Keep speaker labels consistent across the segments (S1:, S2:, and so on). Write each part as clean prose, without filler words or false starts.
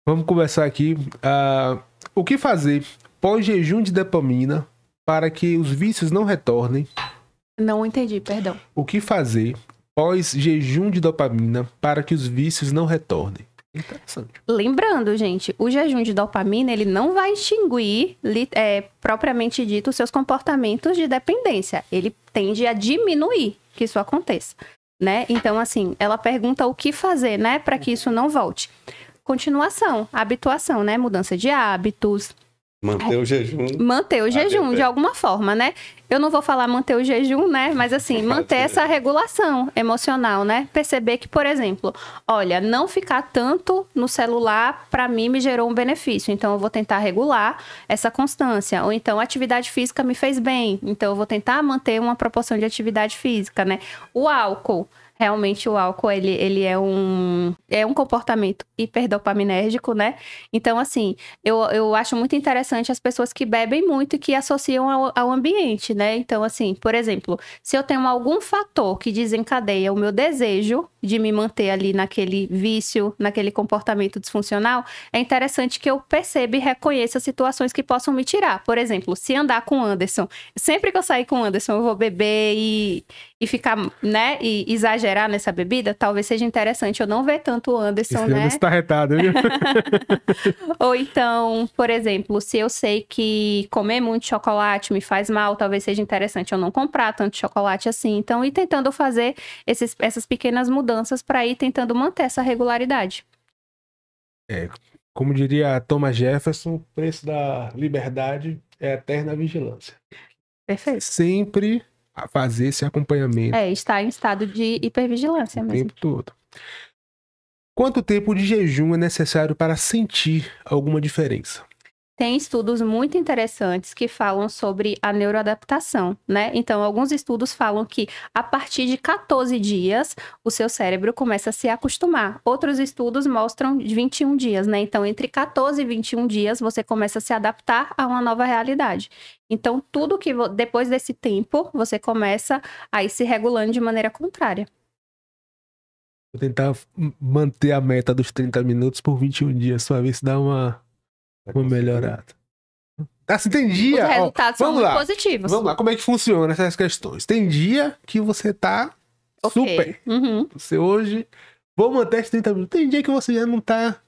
S1: Vamos começar aqui. O que fazer pós-jejum de dopamina para que os vícios não retornem?
S2: Não entendi, perdão.
S1: O que fazer pós-jejum de dopamina para que os vícios não retornem? Interessante.
S2: Lembrando, gente, o jejum de dopamina, ele não vai extinguir, propriamente dito, os seus comportamentos de dependência. Ele tende a diminuir que isso aconteça, né? Então, assim, ela pergunta o que fazer, né, para que isso não volte. Continuação, habituação, né? Mudança de hábitos.
S3: Manter o jejum.
S2: Manter o jejum, de alguma forma, né? Eu não vou falar manter o jejum, né? Mas, assim, manter essa regulação emocional, né? Perceber que, por exemplo, olha, não ficar tanto no celular, para mim, me gerou um benefício. Então, eu vou tentar regular essa constância. Ou então, a atividade física me fez bem. Então, eu vou tentar manter uma proporção de atividade física, né? O álcool. Realmente o álcool, ele é um comportamento hiperdopaminérgico, né? Então, assim, eu acho muito interessante as pessoas que bebem muito e que associam ao ambiente, né? Então, assim, por exemplo, se eu tenho algum fator que desencadeia o meu desejo de me manter ali naquele vício, naquele comportamento disfuncional, é interessante que eu perceba e reconheça situações que possam me tirar. Por exemplo, se andar com o Anderson, sempre que eu sair com o Anderson, eu vou beber e ficar, né, e exagerar nessa bebida, talvez seja interessante eu não ver tanto o Anderson, né?
S1: Esse tá retado, viu?
S2: Ou então, por exemplo, se eu sei que comer muito chocolate me faz mal, talvez seja interessante eu não comprar tanto chocolate assim. Então, ir tentando fazer essas pequenas mudanças para ir tentando manter essa regularidade.
S1: Como diria Thomas Jefferson, o preço da liberdade é a eterna vigilância.
S2: Perfeito.
S1: Sempre a fazer esse acompanhamento.
S2: Está em estado de hipervigilância mesmo.
S1: O tempo todo. Quanto tempo de jejum é necessário para sentir alguma diferença?
S2: Tem estudos muito interessantes que falam sobre a neuroadaptação, né? Então, alguns estudos falam que a partir de 14 dias, o seu cérebro começa a se acostumar. Outros estudos mostram de 21 dias, né? Então, entre 14 e 21 dias, você começa a se adaptar a uma nova realidade. Então, tudo que depois desse tempo, você começa a ir se regulando de maneira contrária.
S1: Vou tentar manter a meta dos 30 minutos por 21 dias, só ver se dá uma melhorada. Assim, tem dia...
S2: Os resultados são muito positivos.
S1: Vamos lá, como é que funciona essas questões? Tem dia que você tá super. Você hoje... Vou manter esses 30 minutos. Tem dia que você já não tá...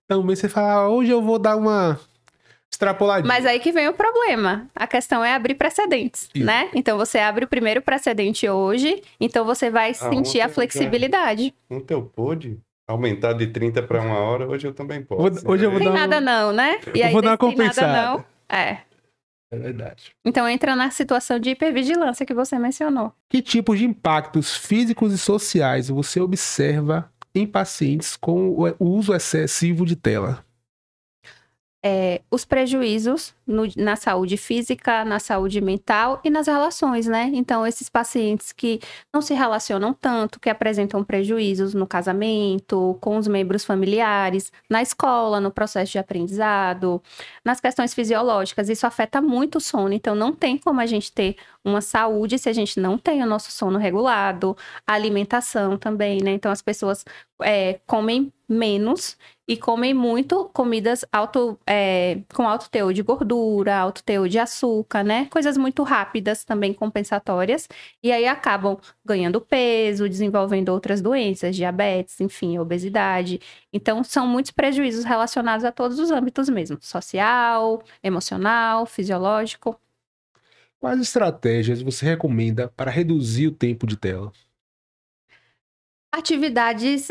S1: Também você fala, hoje eu vou dar uma extrapoladinha.
S2: Mas aí que vem o problema. A questão é abrir precedentes, né? Então, você abre o primeiro precedente hoje, então você vai sentir a flexibilidade.
S3: Ontem eu pude aumentar de 30 para 1 hora, hoje eu também posso.
S1: Hoje eu vou
S2: tem
S1: dar
S2: nada não, né? E aí,
S1: vou dar uma compensada.
S2: Nada não,
S1: É verdade.
S2: Então, entra na situação de hipervigilância que você mencionou.
S1: Que tipos de impactos físicos e sociais você observa em pacientes com o uso excessivo de tela?
S2: Os prejuízos na saúde física, na saúde mental e nas relações, né? Então, esses pacientes que não se relacionam tanto, que apresentam prejuízos no casamento, com os membros familiares, na escola, no processo de aprendizado, nas questões fisiológicas, isso afeta muito o sono. Então, não tem como a gente ter uma saúde se a gente não tem o nosso sono regulado, a alimentação também, né? Então, as pessoas comem menos e comem muito comidas com alto teor de gordura, alto teor de açúcar, né? Coisas muito rápidas, também compensatórias. E aí acabam ganhando peso, desenvolvendo outras doenças, diabetes, enfim, obesidade. Então, são muitos prejuízos relacionados a todos os âmbitos mesmo. Social, emocional, fisiológico.
S1: Quais estratégias você recomenda para reduzir o tempo de tela?
S2: Atividades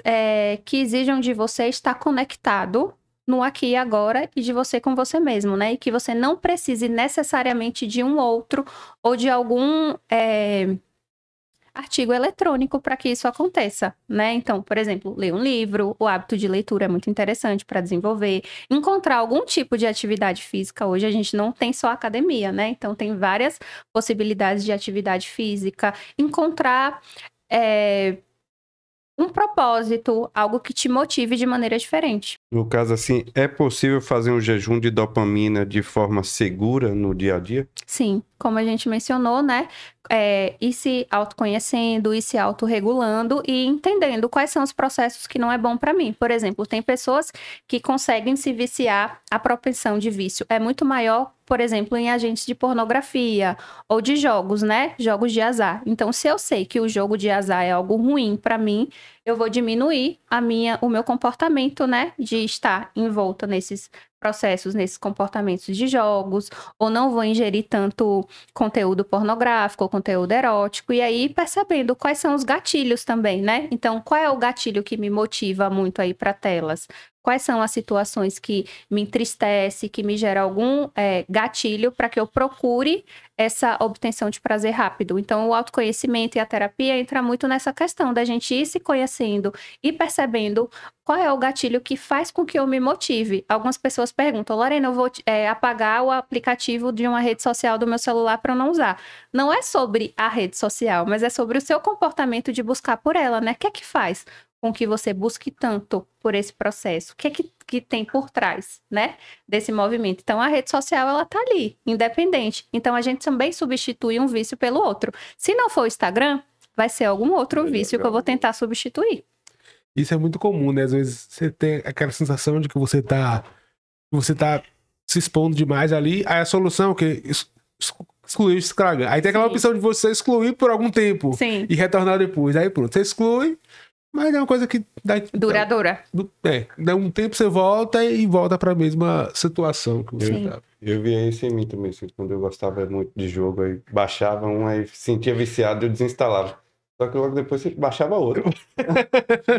S2: que exijam de você estar conectado no aqui e agora e de você com você mesmo, né? E que você não precise necessariamente de um outro ou de algum artigo eletrônico para que isso aconteça, né? Então, por exemplo, ler um livro, o hábito de leitura é muito interessante para desenvolver. Encontrar algum tipo de atividade física. Hoje a gente não tem só academia, né? Então, tem várias possibilidades de atividade física. Encontrar um propósito, algo que te motive de maneira diferente.
S3: No caso, assim, é possível fazer um jejum de dopamina de forma segura no dia a dia?
S2: Sim, como a gente mencionou, né? ir se autoconhecendo, ir se autorregulando e entendendo quais são os processos que não é bom para mim. Por exemplo, tem pessoas que conseguem se viciar, a propensão de vício é muito maior, por exemplo, em agentes de pornografia ou de jogos, né? Jogos de azar. Então, se eu sei que o jogo de azar é algo ruim para mim, eu vou diminuir o meu comportamento, né? De estar envolta nesses processos, nesses comportamentos de jogos, ou não vou ingerir tanto conteúdo pornográfico ou conteúdo erótico, e aí percebendo quais são os gatilhos também, né? Então, qual é o gatilho que me motiva muito aí para telas? Quais são as situações que me entristece, que me gera algum gatilho para que eu procure essa obtenção de prazer rápido? Então, o autoconhecimento e a terapia entra muito nessa questão da gente ir se conhecendo e percebendo qual é o gatilho que faz com que eu me motive. Algumas pessoas perguntam, Lorena, eu vou apagar o aplicativo de uma rede social do meu celular para eu não usar. Não é sobre a rede social, mas é sobre o seu comportamento de buscar por ela, né? O que é que faz com que você busque tanto por esse processo? O que é que tem por trás, né, desse movimento? Então, a rede social, ela tá ali, independente. Então, a gente também substitui um vício pelo outro. Se não for o Instagram, vai ser algum outro vício que eu vou tentar substituir.
S1: Isso é muito comum, né? Às vezes você tem aquela sensação de que você tá se expondo demais ali, aí a solução é o quê? Excluir o Instagram. Aí tem aquela opção de você excluir por algum tempo.
S2: Sim.
S1: E retornar depois. Aí pronto, você exclui, mas é uma coisa que
S2: duradoura.
S1: Dá um tempo, você volta e volta pra mesma situação que você estava.
S3: Eu via isso em mim também, assim, quando eu gostava muito de jogo, aí baixava um, aí sentia viciado e eu desinstalava. Só que logo depois você baixava outro.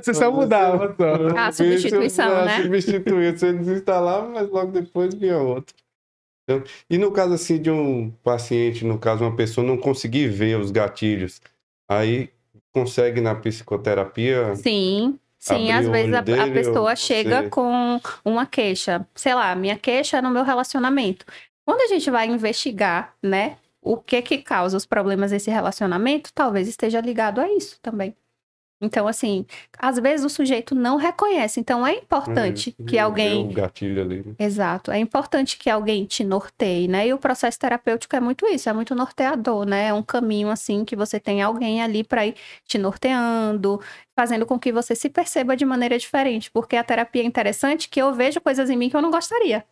S1: Você só mudava.
S2: A substituição, né?
S3: Substituía, você desinstalava, mas logo depois vinha outro. Então, e no caso assim de um paciente, no caso uma pessoa não conseguir ver os gatilhos, aí consegue na psicoterapia?
S2: Sim, às vezes a pessoa chega com uma queixa. Sei lá, minha queixa é no meu relacionamento. Quando a gente vai investigar, né, o que causa os problemas desse relacionamento, talvez esteja ligado a isso também. Então, assim, às vezes o sujeito não reconhece. Então, é importante que alguém...
S3: Um gatilho ali. Né?
S2: Exato. É importante que alguém te norteie, né? E o processo terapêutico é muito isso, é muito norteador, né? É um caminho, assim, que você tem alguém ali para ir te norteando, fazendo com que você se perceba de maneira diferente. Porque a terapia é interessante que eu vejo coisas em mim que eu não gostaria.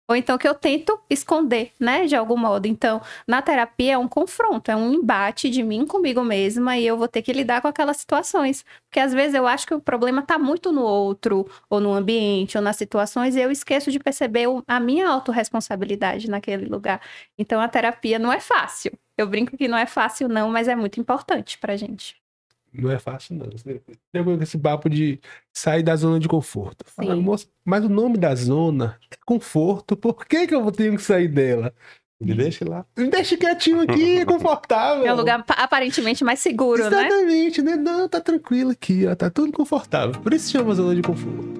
S2: Ou então que eu tento esconder, né, de algum modo. Então, na terapia é um confronto, é um embate de mim comigo mesma e eu vou ter que lidar com aquelas situações. Porque às vezes eu acho que o problema tá muito no outro, ou no ambiente, ou nas situações, e eu esqueço de perceber a minha autorresponsabilidade naquele lugar. Então, a terapia não é fácil. Eu brinco que não é fácil não, mas é muito importante pra gente.
S1: Não é fácil, não. Tem esse papo de sair da zona de conforto. Fala, moça, mas o nome da zona é conforto. Por que eu tenho que sair dela?
S3: Me deixa lá.
S1: Me deixa quietinho aqui, é confortável.
S2: É um lugar aparentemente mais seguro,
S1: Exatamente, né? Não, tá tranquilo aqui, ó. Tá tudo confortável. Por isso se chama zona de conforto.